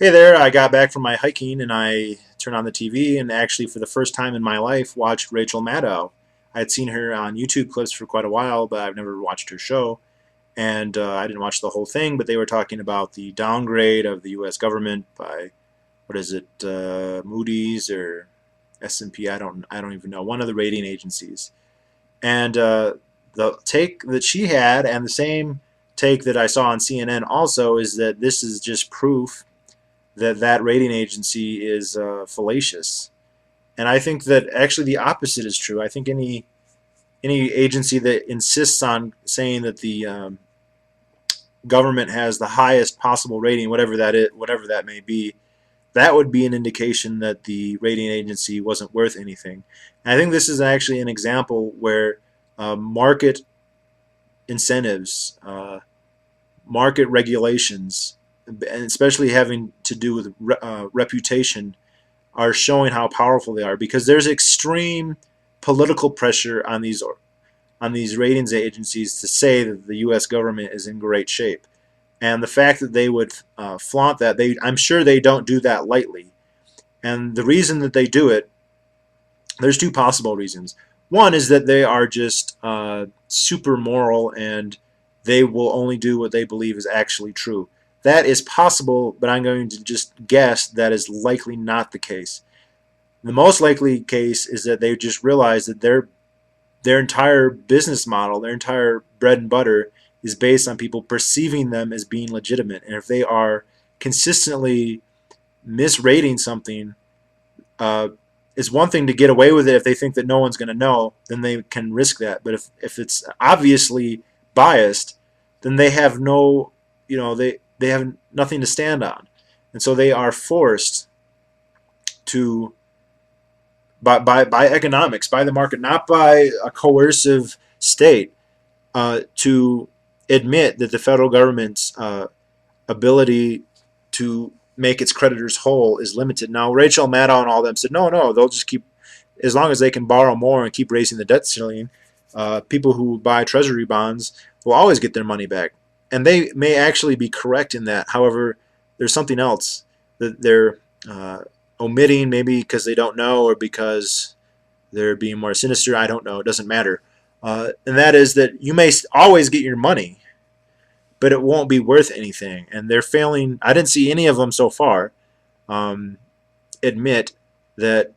Hey there, I got back from my hiking and I turned on the TV and actually for the first time in my life watched Rachel Maddow. I had seen her on YouTube clips for quite a while, but I've never watched her show. And I didn't watch the whole thing, but they were talking about the downgrade of the U.S. government by, what is it, Moody's or S&P, I don't even know, one of the rating agencies. And the take that she had and the same take that I saw on CNN also is that this is just proof that that rating agency is fallacious. And I think that actually the opposite is true. I think any agency that insists on saying that the government has the highest possible rating, whatever that may be, that would be an indication that the rating agency wasn't worth anything. And I think this is actually an example where market incentives, market regulations, and especially having to do with reputation, are showing how powerful they are because there's extreme political pressure on these ratings agencies to say that the U.S. government is in great shape, and the fact that they would flaunt that, I'm sure they don't do that lightly. And the reason that they do it, there's two possible reasons. One is that they are just super moral and they will only do what they believe is actually true. That is possible, but I'm going to just guess that is likely not the case. The most likely case is that they just realize that their entire business model, their entire bread and butter, is based on people perceiving them as being legitimate. And if they are consistently misrating something, it's one thing to get away with it if they think that no one's going to know, then they can risk that. But if it's obviously biased, then they have no, they have nothing to stand on. And so they are forced to, by economics, by the market, not by a coercive state, to admit that the federal government's ability to make its creditors whole is limited. Now, Rachel Maddow and all them said, no, they'll just keep, as long as they can borrow more and keep raising the debt ceiling, people who buy treasury bonds will always get their money back. And they may actually be correct in that. However, there's something else that they're omitting, maybe because they don't know or because they're being more sinister. I don't know. It doesn't matter. And that is that you may always get your money, but it won't be worth anything. And they're failing. I didn't see any of them so far admit that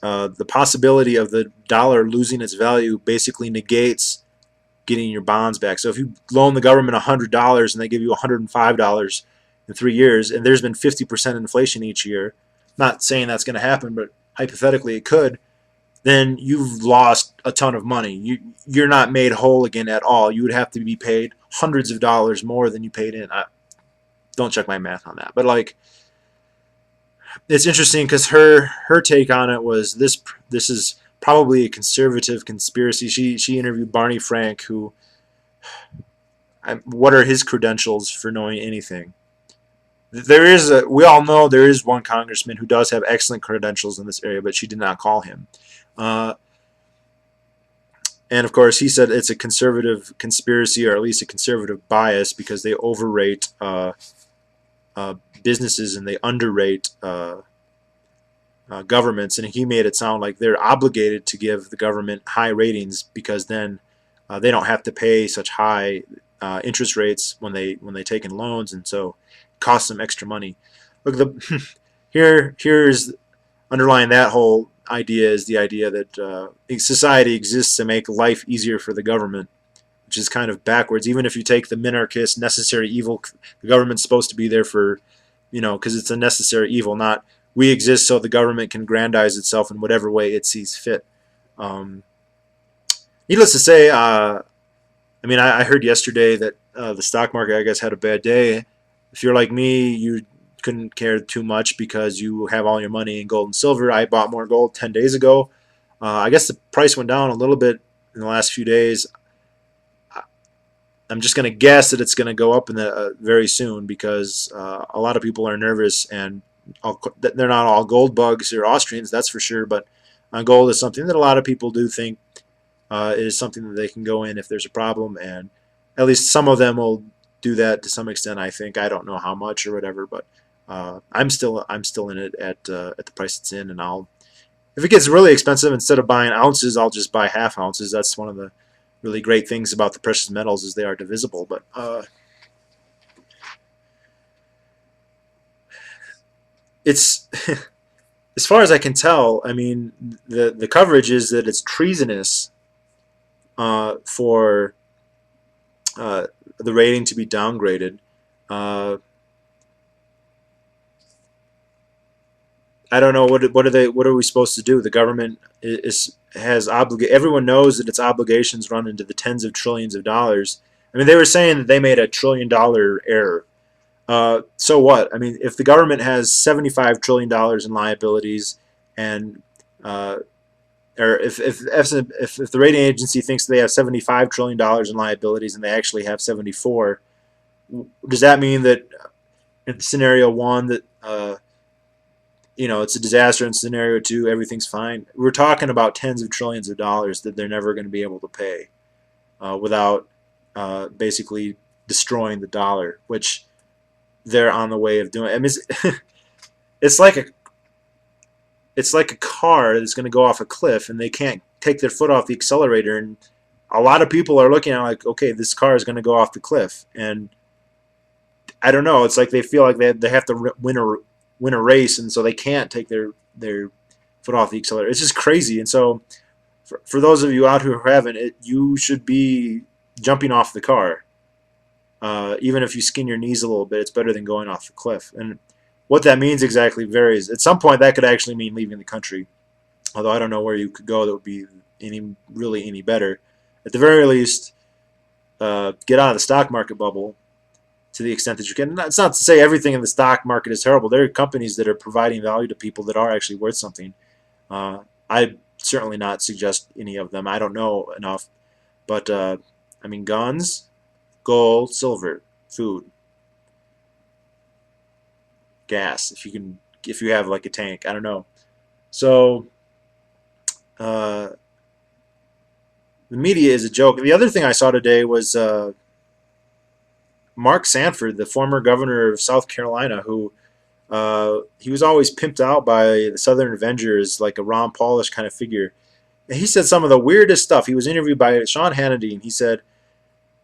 the possibility of the dollar losing its value basically negates getting your bonds back. So if you loan the government $100 and they give you $105 in 3 years, and there's been 50% inflation each year, not saying that's going to happen, but hypothetically it could, then you've lost a ton of money. You're not made whole again at all. You would have to be paid hundreds of dollars more than you paid in. Don't check my math on that. But like, it's interesting because her take on it was this is probably a conservative conspiracy. She interviewed Barney Frank, who, what are his credentials for knowing anything? We all know there is one congressman who does have excellent credentials in this area, but she did not call him. And of course, he said it's a conservative conspiracy, or at least a conservative bias, because they overrate businesses and they underrate governments. And he made it sound like they're obligated to give the government high ratings because then they don't have to pay such high interest rates when they take in loans, and so it costs them extra money. Look, here's underlying that whole idea is the idea that society exists to make life easier for the government, which is kind of backwards. Even if you take the minarchist necessary evil, the government's supposed to be there for, because it's a necessary evil, not we exist so the government can grandize itself in whatever way it sees fit. Needless to say, I heard yesterday that the stock market, I guess, had a bad day. If you're like me, you couldn't care too much because you have all your money in gold and silver. I bought more gold 10 days ago. I guess the price went down a little bit in the last few days. I'm just going to guess that it's going to go up in very soon because a lot of people are nervous, and they're not all gold bugs or Austrians, that's for sure, but gold is something that a lot of people do think is something that they can go in if there's a problem, and at least some of them will do that to some extent, I think. I don't know how much or whatever, but I'm still in it at the price it's in, and if it gets really expensive, instead of buying ounces, I'll just buy half ounces. That's one of the really great things about the precious metals is they are divisible. But it's as far as I can tell. I mean, the coverage is that it's treasonous for the rating to be downgraded. Uh, I don't know what are we supposed to do? The government has everyone knows that its obligations run into the tens of trillions of dollars. I mean, they were saying that they made $1 trillion error. So what? I mean, if the government has $75 trillion in liabilities, and or if the rating agency thinks they have $75 trillion in liabilities and they actually have 74, does that mean that in scenario one that it's a disaster, in scenario two everything's fine? We're talking about tens of trillions of dollars that they're never going to be able to pay without basically destroying the dollar, which they're on the way of doing. I mean, it's like a car that's going to go off a cliff and they can't take their foot off the accelerator, and a lot of people are looking at it like, okay, this car is going to go off the cliff, and I don't know, it's like they feel like they have to win a race, and so they can't take their foot off the accelerator. It's just crazy. And so for those of you out who haven't, you should be jumping off the car. Even if you skin your knees a little bit, it's better than going off the cliff. And what that means exactly varies. At some point, that could actually mean leaving the country, although I don't know where you could go that would be any better. At the very least, get out of the stock market bubble to the extent that you can. It's not to say everything in the stock market is terrible. There are companies that are providing value to people that are actually worth something. I certainly not suggest any of them. I don't know enough. But, I mean, guns, gold, silver, food, gas, if you have like a tank. I don't know. So, the media is a joke. The other thing I saw today was Mark Sanford, the former governor of South Carolina, who he was always pimped out by the Southern Avengers, like a Ron Paulish kind of figure. And he said some of the weirdest stuff. He was interviewed by Sean Hannity, and he said,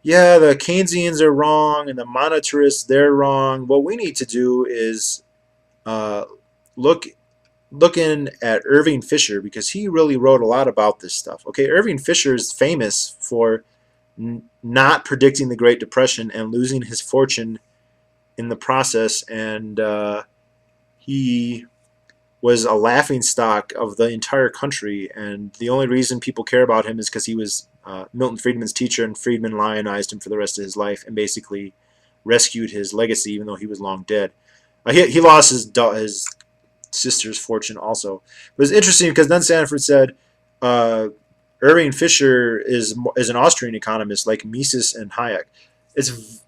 yeah, the Keynesians are wrong, and the monetarists, they're wrong. What we need to do is looking at Irving Fisher, because he really wrote a lot about this stuff. Okay, Irving Fisher is famous for not predicting the Great Depression and losing his fortune in the process, and he was a laughingstock of the entire country, and the only reason people care about him is because he was Milton Friedman's teacher, and Friedman lionized him for the rest of his life and basically rescued his legacy, even though he was long dead. He lost his sister's fortune also. But it's interesting because then Sanford said Irving Fisher is an Austrian economist like Mises and Hayek.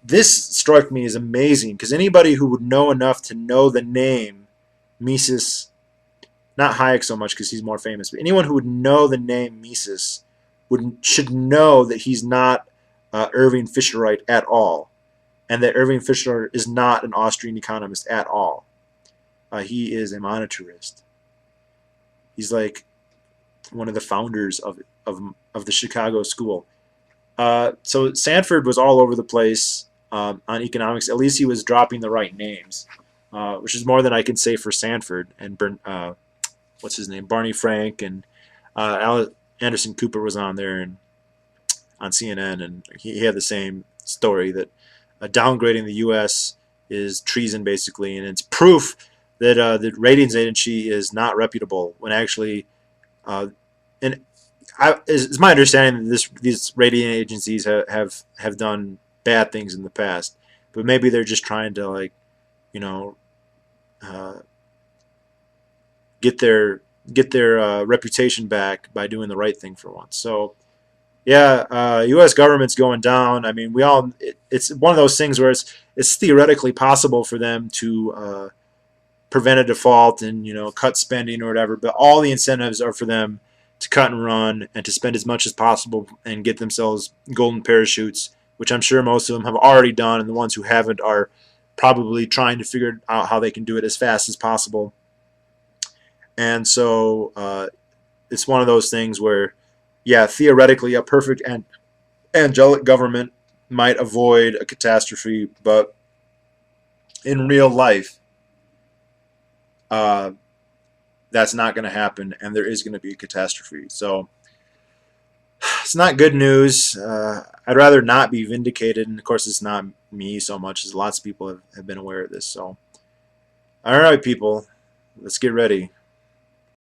This struck me as amazing because anybody who would know enough to know the name Mises, not Hayek so much because he's more famous, but anyone who would know the name Mises should know that he's not Irving Fisherite at all, and that Irving Fisher is not an Austrian economist at all. He is a monetarist. He's like one of the founders of the Chicago School. So Sanford was all over the place on economics. At least he was dropping the right names, which is more than I can say for Sanford and what's his name, Barney Frank, and Anderson Cooper was on there and on CNN, and he had the same story that downgrading the U.S. is treason, basically, and it's proof that the ratings agency is not reputable. When actually, it's my understanding that these rating agencies have done bad things in the past, but maybe they're just trying to get their reputation back by doing the right thing for once. So yeah, U.S. government's going down. I mean, it's one of those things where it's theoretically possible for them to prevent a default and cut spending or whatever, but all the incentives are for them to cut and run and to spend as much as possible and get themselves golden parachutes, which I'm sure most of them have already done, and the ones who haven't are probably trying to figure out how they can do it as fast as possible. And so it's one of those things where, yeah, theoretically, a perfect and angelic government might avoid a catastrophe, but in real life, uh, that's not going to happen, and there is going to be a catastrophe. So it's not good news. I'd rather not be vindicated, and of course, it's not me so much as lots of people have been aware of this. So, all right, people, let's get ready.